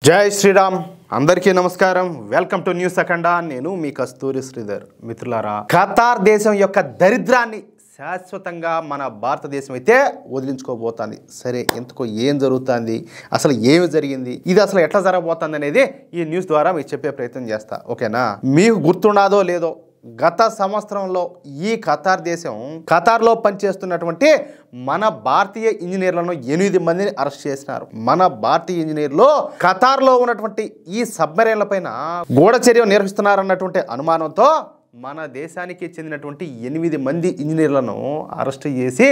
జై శ్రీరామ్ అందరికీ నమస్కారం వెల్కమ్ టు న్యూస్ అఖండ నేను మీ కస్తూరి శ్రీధర్ మిత్రులారా ఖతార్ దేశం యొక్క దరిద్రాన్ని శాశ్వతంగా మన భారతదేశం అయితే వదిలించుకోబోతోంది సరే ఇంతకు ఏం జరుగుతుంది అసలు ఏమి జరిగింది ఇది అసలు ఎట్లా జరగబోతుంది అనేది ఈ న్యూస్ ద్వారా మీకు చెప్పే ప్రయత్నం చేస్తా ఓకేనా మీకు గుర్తుండదో లేదో గత సంవత్సరంలో ఈ ఖతార్ దేశం ఖతార్లో పనిచేస్తున్నటువంటి మన భారతీయ ఇంజనీర్లను 8 మందిని అరెస్ట్ చేసినారు మన భారతీయ ఇంజనీర్లు ఖతార్లో ఉన్నటువంటి ఈ సబ్మెరైన్ల పైన గూఢచర్య నిర్వహిస్తున్నారన్నటువంటి అనుమానంతో మన దేశానికి చెందినటువంటి 8 మంది ఇంజనీర్లను అరెస్ట్ చేసి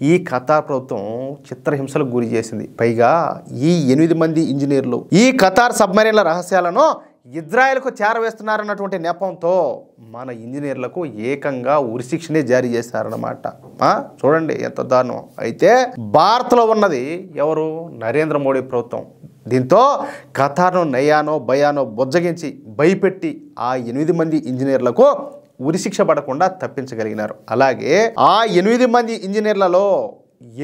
ఈ ఖతార్ ప్రభుత్వం చిత్రహింసలకు గురి చేసింది పైగా ఈ 8 మంది ఇంజనీర్లు ఈ ఖతార్ సబ్మెరైన్ల రహస్యాలను ఇజ్రాయెల్కు చేరవేస్తున్నారన్నటువంటి నెపంతో మన ఇంజనీర్లకు ఏకంగా ఉరిశిక్షనే జారీ చేశారన్నమాట చూడండి ఎంత దారుణం అయితే భారత్లో ఉన్నది ఎవరు నరేంద్ర మోడీ ప్రభుత్వం దీంతో ఖతార్ను నయానో భయానో బుజ్జగించి భయపెట్టి ఆ 8 మంది ఇంజనీర్లకు ఉరిశిక్ష పడకుండా తప్పించగలిగినారు అలాగే ఆ 8 మంది ఇంజనీర్లలో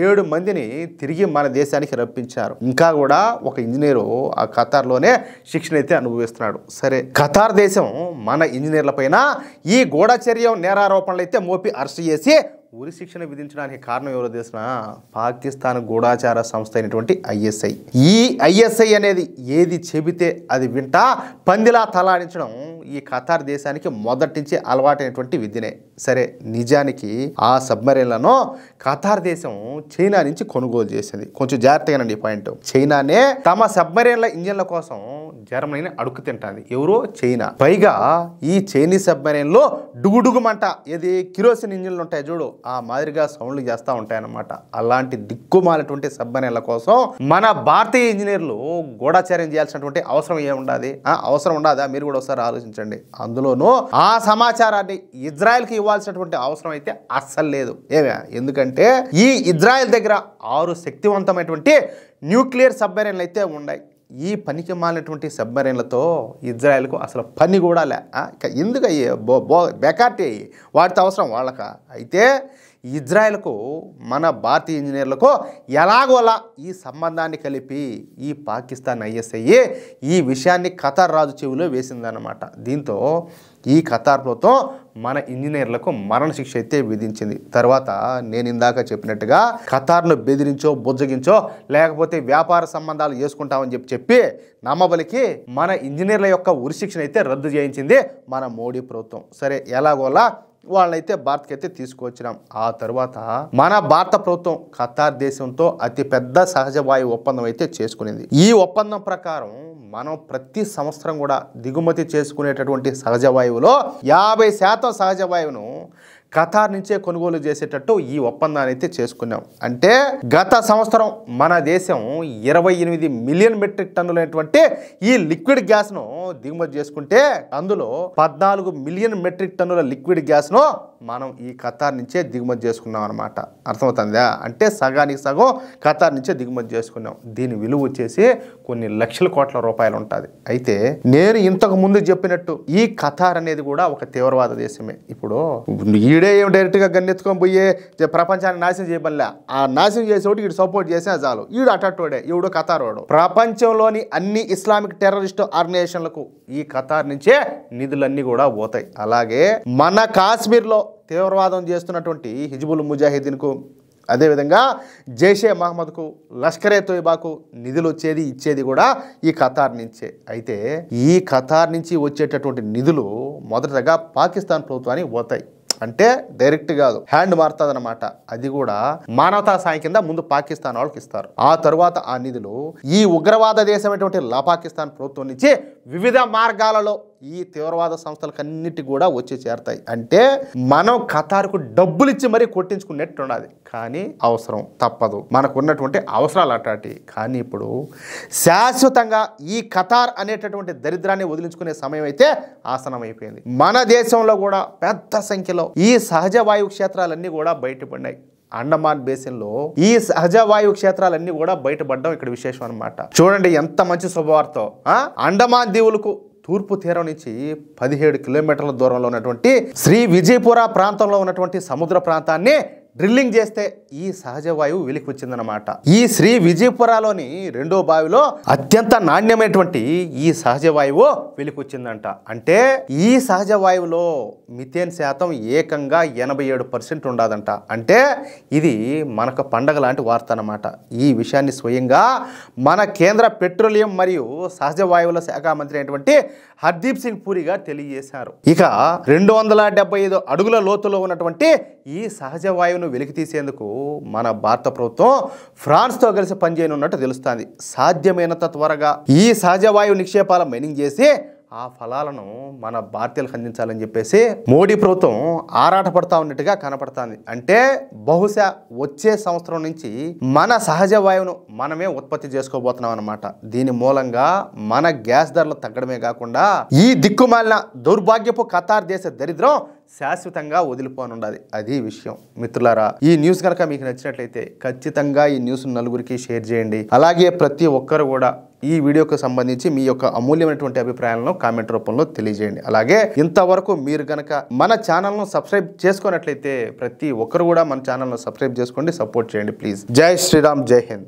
7 మందిని తిరిగి మన దేశానికి రప్పించారు ఇంకా కూడా ఒక ఇంజనీరు ఆ ఖతార్లోనే శిక్షణ అయితే అనుభవిస్తున్నాడు సరే ఖతార్ దేశం మన ఇంజనీర్ల పైన ఈ గూఢచర్య నేరారోపణలు అయితే మోపి అరెస్ట్ చేసి ఉరి శిక్షణ విధించడానికి కారణం ఎవరో తెలిసిన పాకిస్తాన్ గూఢాచార సంస్థ అయినటువంటి ఐఎస్ఐ ఈ ఐఎస్ఐ అనేది ఏది చెబితే అది వింటా పందిలా తలాడించడం ఈ ఖతార్ దేశానికి మొదటి నుంచి అలవాటైనటువంటి విద్యనే సరే నిజానికి ఆ సబ్మెరైన్లను ఖతార్ దేశం చైనా నుంచి కొనుగోలు చేసింది కొంచెం జాగ్రత్తగానండి ఈ పాయింట్ చైనానే తమ సబ్మెరైన్ల ఇంజన్ల కోసం జర్మనీని అడుగు తింటుంది ఎవరో చైనా పైగా ఈ చైనీస్ సబ్మెరైన్లో డుగుడుగుమంట ఏది కిరోసిన్ ఇంజిన్లు ఉంటాయి చూడు ఆ మాదిరిగా సౌండ్లు చేస్తూ ఉంటాయన్నమాట అలాంటి దిక్కుమాలినటువంటి సబ్మెరైన్ల కోసం మన భారతీయ ఇంజనీర్లు గూఢాచార్యం చేయాల్సినటువంటి అవసరం ఏముండదు అవసరం ఉండదా మీరు కూడా ఒకసారి ఆలోచించండి అందులోనూ ఆ సమాచారాన్ని ఇజ్రాయెల్కి ఇవ్వాల్సినటువంటి అవసరం అయితే అస్సలు లేదు ఎందుకంటే ఈ ఇజ్రాయెల్ దగ్గర 6 శక్తివంతమైనటువంటి న్యూక్లియర్ సబ్మెరైన్లు అయితే ఉన్నాయి ఈ పనికి మాలినటువంటి సబ్మెరైన్లతో ఇజ్రాయెల్కు అసలు పని కూడా లే ఎందుకు అయ్యే బెకార్టీ వాటితో అవసరం వాళ్ళక అయితే ఇజ్రాయెల్కు మన భారతీయ ఇంజనీర్లకు ఎలాగోలా ఈ సంబంధాన్ని కలిపి ఈ పాకిస్తాన్ ఐఎస్ఐ ఈ విషయాన్ని ఖతార్ రాజు చెవిలో వేసిందన్నమాట దీంతో ఈ ఖతార్ ప్రభుత్వం మన ఇంజనీర్లకు మరణశిక్ష అయితే విధించింది తర్వాత నేను ఇందాక చెప్పినట్టుగా ఖతార్ను బెదిరించో బుజ్జగించో లేకపోతే వ్యాపార సంబంధాలు చేసుకుంటామని చెప్పి నమ్మబలికి మన ఇంజనీర్ల యొక్క ఉరిశిక్షణ అయితే రద్దు చేయించింది మన మోడీ ప్రభుత్వం సరే ఎలాగోలా వాళ్ళైతే భారత్కి అయితే తీసుకువచ్చినాం ఆ తర్వాత మన భారత ప్రభుత్వం ఖతార్ దేశంతో అతిపెద్ద సహజ వాయువు ఒప్పందం అయితే చేసుకునింది ఈ ఒప్పందం ప్రకారం మనం ప్రతి సంవత్సరం కూడా దిగుమతి చేసుకునేటటువంటి సహజ వాయువులో 50% సహజ వాయువును ఖతార్ నుంచే కొనుగోలు చేసేటట్టు ఈ ఒప్పందాన్ని అయితే చేసుకున్నాం అంటే గత సంవత్సరం మన దేశం 28 మిలియన్ మెట్రిక్ టన్నులైనటువంటి ఈ లిక్విడ్ గ్యాస్ను దిగుమతి చేసుకుంటే అందులో 14 మిలియన్ మెట్రిక్ టన్నుల లిక్విడ్ గ్యాస్ను మనం ఈ ఖతార్ నుంచే దిగుమతి చేసుకున్నాం అనమాట అర్థమవుతుందా అంటే సగానికి సగం ఖతార్ నుంచే దిగుమతి చేసుకున్నాం దీని విలువ వచ్చేసి కొన్ని లక్షల కోట్ల రూపాయలు ఉంటుంది అయితే నేను ఇంతకు ముందు చెప్పినట్టు ఈ ఖతార్ అనేది కూడా ఒక తీవ్రవాద దేశమే ఇప్పుడు ఈడే ఏం డైరెక్ట్గా గన్నెత్తుకొని పోయే ప్రపంచాన్ని నాశనం చేయబడలే ఆ నాశనం చేసేవాడు ఈడు సపోర్ట్ చేసినా చాలు ఈడు అటట్టోడే ఈవిడు ఖతారోడు ప్రపంచంలోని అన్ని ఇస్లామిక్ టెర్రరిస్ట్ ఆర్గనైజేషన్లకు ఈ ఖతార్ నుంచే నిధులన్నీ కూడా పోతాయి అలాగే మన కాశ్మీర్లో తీవ్రవాదం చేస్తున్నటువంటి హిజ్బుల్ ముజాహిదీన్కు అదేవిధంగా జైషే మహమ్మద్కు లష్కరే తోయిబాకు నిధులు ఇచ్చేది కూడా ఈ ఖతార్ నుంచే అయితే ఈ ఖతార్ నుంచి వచ్చేటటువంటి నిధులు మొదటగా పాకిస్తాన్ ప్రభుత్వానికి పోతాయి అంటే డైరెక్ట్ కాదు హ్యాండ్ మారుతుంది అనమాట అది కూడా మానవతా సాయం కింద ముందు పాకిస్తాన్ వాళ్ళకి ఇస్తారు ఆ తరువాత ఆ నిధులు ఈ ఉగ్రవాద దేశమైనటువంటి పాకిస్తాన్ ప్రభుత్వం నుంచి వివిధ మార్గాలలో ఈ తీవ్రవాద సంస్థలకన్నిటి కూడా వచ్చి చేరతాయి అంటే మనం ఖతార్కు డబ్బులు ఇచ్చి మరీ కొట్టించుకున్నట్టు ఉన్నది కానీ అవసరం తప్పదు మనకు ఉన్నటువంటి అవసరాలు అట్లాంటి కానీ ఇప్పుడు శాశ్వతంగా ఈ ఖతార్ అనేటటువంటి దరిద్రాన్ని వదిలించుకునే సమయం అయితే ఆసనమైపోయింది మన దేశంలో కూడా పెద్ద సంఖ్యలో ఈ సహజ వాయు క్షేత్రాలన్నీ కూడా బయటపడినాయి అండమాన్ బేసిన్లో ఈ సహజ వాయు క్షేత్రాలన్నీ కూడా బయటపడడం ఇక్కడ విశేషం అనమాట చూడండి ఎంత మంచి శుభవార్త అండమాన్ దీవులకు తూర్పు తీరం నుంచి 17 కిలోమీటర్ల దూరంలో ఉన్నటువంటి శ్రీ విజయపుర ప్రాంతంలో ఉన్నటువంటి సముద్ర ప్రాంతాన్ని డ్రిల్లింగ్ చేస్తే ఈ సహజ వాయువు వెలికి వచ్చిందనమాట. ఈ శ్రీ విజయపురాలోని రెండో బావిలో అత్యంత నాణ్యమైనటువంటి ఈ సహజ వాయువు వెలికి వచ్చిందంట. అంటే ఈ సహజ వాయువులో మిథేన్ శాతం ఏకంగా 87% ఉండదంట. అంటే ఇది మనకు పండగ లాంటి వార్త అన్నమాట. ఈ విషయాన్ని స్వయంగా మన కేంద్ర పెట్రోలియం మరియు సహజ వాయువుల శాఖ మంత్రి అయినటువంటి హర్దీప్ సింగ్ పూరి గారు తెలియజేశారు. ఇక 275 అడుగుల లోతులో ఉన్నటువంటి ఈ సహజ వాయువును వెలికి తీసేందుకు మన భారత ప్రభుత్వం ఫ్రాన్స్తో కలిసి పనిచేయనున్నట్టు తెలుస్తుంది. సాధ్యమైనంత త్వరగా ఈ సహజ వాయువు నిక్షేపాల మైనింగ్ చేసి ఆ ఫలాలను మన భారతీయులకు అందించాలని చెప్పేసి మోడీ ప్రభుత్వం ఆరాటపడతా ఉన్నట్టుగా కనపడుతుంది. అంటే బహుశా వచ్చే సంవత్సరం నుంచి మన సహజ వాయువును మనమే ఉత్పత్తి చేసుకోబోతున్నాం అన్నమాట. దీని మూలంగా మన గ్యాస్ ధరలు తగ్గడమే కాకుండా ఈ దిక్కుమాలిన దౌర్భాగ్యపు ఖతార్ దేశ దరిద్రం శాశ్వతంగా వదిలిపోనుండదు. అది విషయం. మిత్రులారా, ఈ న్యూస్ కనుక మీకు నచ్చినట్లయితే ఖచ్చితంగా ఈ న్యూస్ నలుగురికి షేర్ చేయండి. అలాగే ప్రతి ఒక్కరు కూడా ఈ వీడియోకి సంబంధించి మీ యొక్క అమూల్యమైనటువంటి అభిప్రాయాలను కామెంట్ రూపంలో తెలియజేయండి. అలాగే ఇంతవరకు మీరు కనుక మన ఛానల్ను సబ్స్క్రైబ్ చేసుకున్నట్లయితే ప్రతి ఒక్కరు కూడా మన ఛానల్ను సబ్స్క్రైబ్ చేసుకోండి, సపోర్ట్ చేయండి ప్లీజ్. జై శ్రీరామ్, జై హింద్.